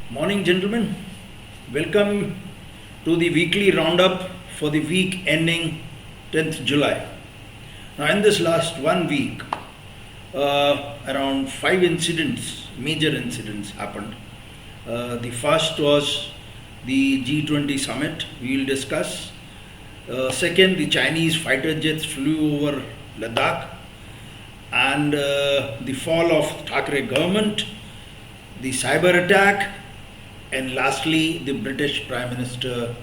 Morning, gentlemen. Welcome to the weekly roundup for the week ending 10th July. Now, in this last 1 week, around five incidents, major incidents happened. The first was the G20 summit, we will discuss. Second, the Chinese fighter jets flew over Ladakh, and the fall of Thackeray government, the cyber attack, and lastly, the British Prime Minister,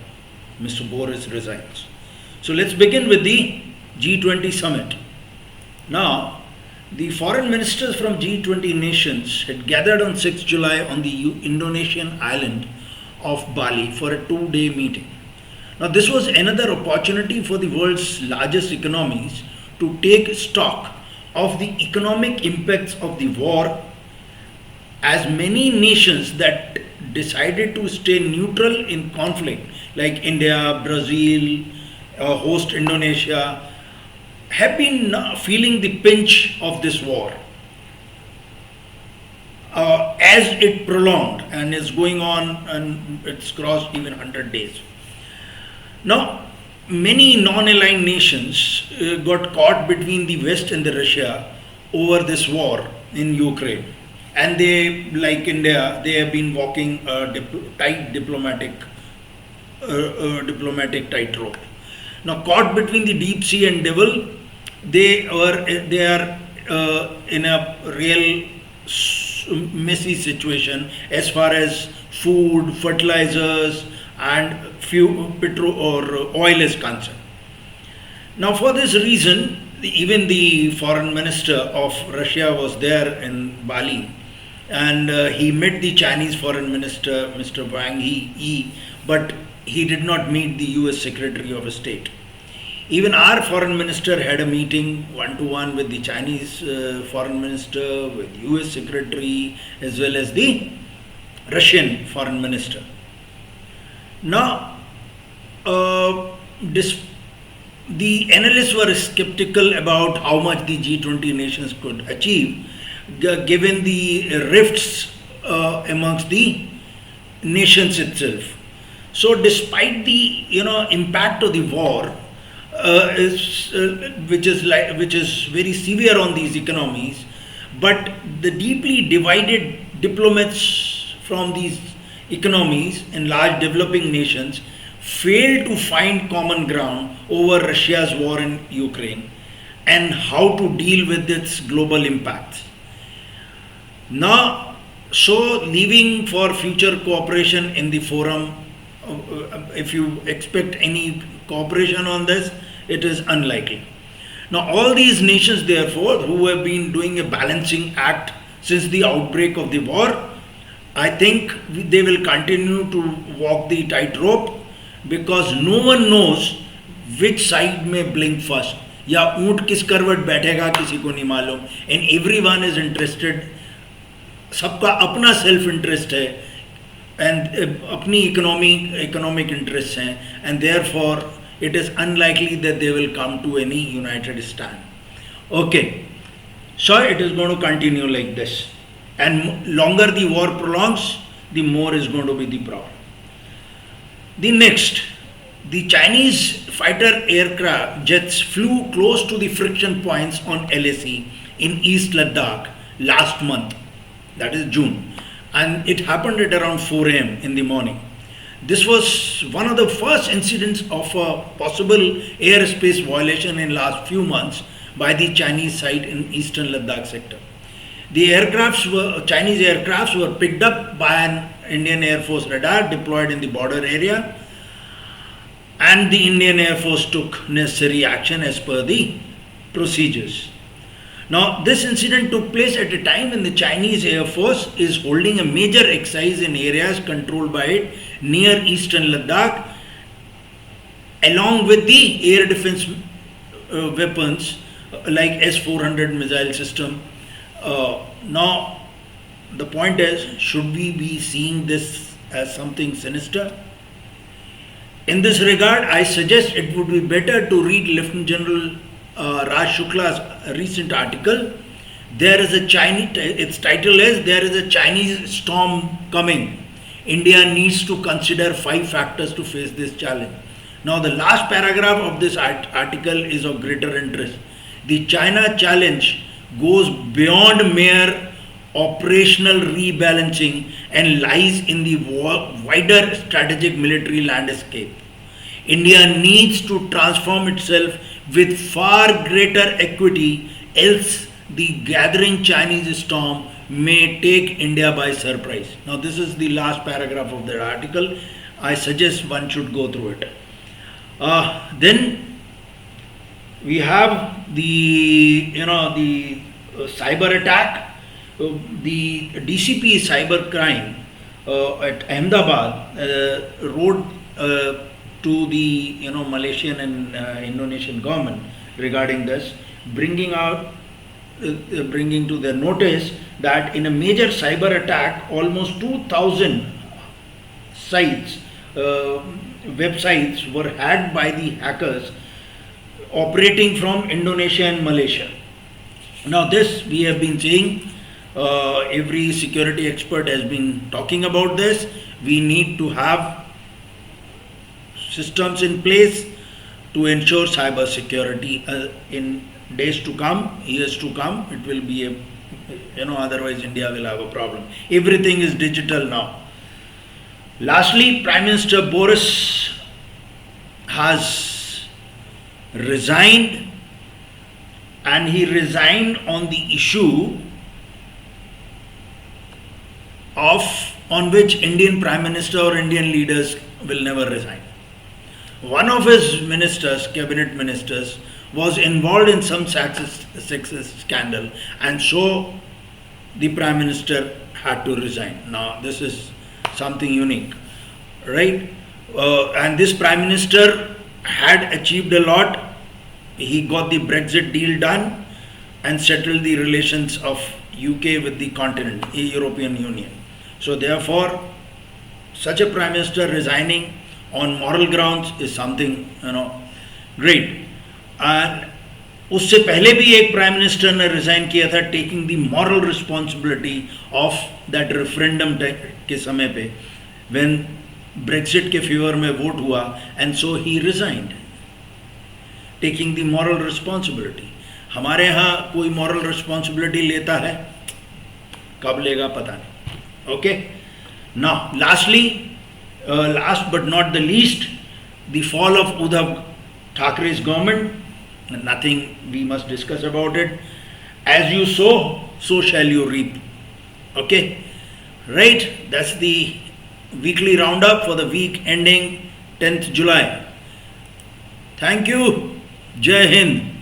Mr. Boris, resigns. So let's begin with the G20 summit. Now, the foreign ministers from G20 nations had gathered on 6th July on the Indonesian island of Bali for a 2-day meeting. Now, this was another opportunity for the world's largest economies to take stock of the economic impacts of the war, as many nations that decided to stay neutral in conflict, like India, Brazil, host Indonesia, have been feeling the pinch of this war as it prolonged and is going on, and it's crossed even 100 days. Now, many non-aligned nations got caught between the West and the Russia over this war in Ukraine, and they, like India, they have been walking a diplomatic tightrope. Now, caught between the deep sea and devil, they are in a real messy situation as far as food, fertilizers, and petrol or oil is concerned. Now, for this reason, even the foreign minister of Russia was there in Bali, and he met the Chinese foreign minister, Mr. Wang Yi, but he did not meet the US Secretary of State. Even our foreign minister had a meeting one-to-one with the Chinese foreign minister, with US Secretary, as well as the Russian foreign minister. Now, the analysts were skeptical about how much the G20 nations could achieve, given the rifts amongst the nations itself. So, despite the impact of the war, which is very severe on these economies, but the deeply divided diplomats from these economies in large developing nations failed to find common ground over Russia's war in Ukraine and how to deal with its global impacts. Now, so leaving for future cooperation in the forum, if you expect any cooperation on this, it is unlikely. Now, all these nations, therefore, who have been doing a balancing act since the outbreak of the war, I think they will continue to walk the tightrope, because no one knows which side may blink first. या ऊंट किस करवट बैठेगा किसी को नहीं मालूम, and everyone is interested, सबका अपना सेल्फ इंटरेस्ट है, and अपनी economic interests हैं, and therefore it is unlikely that they will come to any united stand. Okay, so it is going to continue like this, and longer the war prolongs, the more is going to be the problem. The next, the Chinese fighter aircraft jets flew close to the friction points on LAC in East Ladakh last month, that is June, and it happened at around 4 a.m. in the morning. This was one of the first incidents of a possible airspace violation in last few months by the Chinese side in eastern Ladakh sector. The Chinese aircrafts were picked up by an Indian Air Force radar deployed in the border area, and the Indian Air Force took necessary action as per the procedures. Now, this incident took place at a time when the Chinese Air Force is holding a major exercise in areas controlled by it near eastern Ladakh, along with the air defense weapons like S-400 missile system. Now, the point is, should we be seeing this as something sinister? In this regard, I suggest it would be better to read Lieutenant General Raj Shukla's recent article. There is a Chinese, its title is "There is a Chinese Storm Coming." India needs to consider 5 factors to face this challenge. Now, the last paragraph of this article is of greater interest. The China challenge goes beyond mere operational rebalancing and lies in the wider strategic military landscape. India needs to transform itself with far greater equity, else the gathering Chinese storm may take India by surprise. Now, this is the last paragraph of the article. I suggest one should go through it. Then we have the cyber attack. The DCP cybercrime at Ahmedabad wrote to the Malaysian and Indonesian government regarding this, bringing to their notice that in a major cyber attack, almost 2,000 sites, websites were hacked by the hackers operating from Indonesia and Malaysia. Now, this we have been saying. Every security expert has been talking about this. We need to have systems in place to ensure cyber security in days to come, years to come. It will be otherwise India will have a problem. Everything is digital now. Lastly, Prime Minister Boris has resigned, and he resigned on the issue on which Indian Prime Minister or Indian leaders will never resign. One of his ministers, cabinet ministers, was involved in some sexist scandal, and so the Prime Minister had to resign. Now, this is something unique, right? And this Prime Minister had achieved a lot. He got the Brexit deal done and settled the relations of UK with the continent, European Union. So therefore, such a Prime Minister resigning on moral grounds is something, great. And उससे पहले भी एक prime minister ने resign किया था, taking the moral responsibility of that referendum के समय पे, व्हेन ब्रेक्सिट के फेवर में वोट हुआ, and so he resigned, taking the moral responsibility. हमारे यहाँ कोई मॉरल रिस्पॉन्सिबिलिटी लेता है? कब लेगा पता नहीं. Okay, now lastly, last but not the least, the fall of Uddhav Thackeray's government. Nothing we must discuss about it. As you sow, so shall you reap. Okay, right? That's the weekly roundup for the week ending 10th July. Thank you. Jai Hind.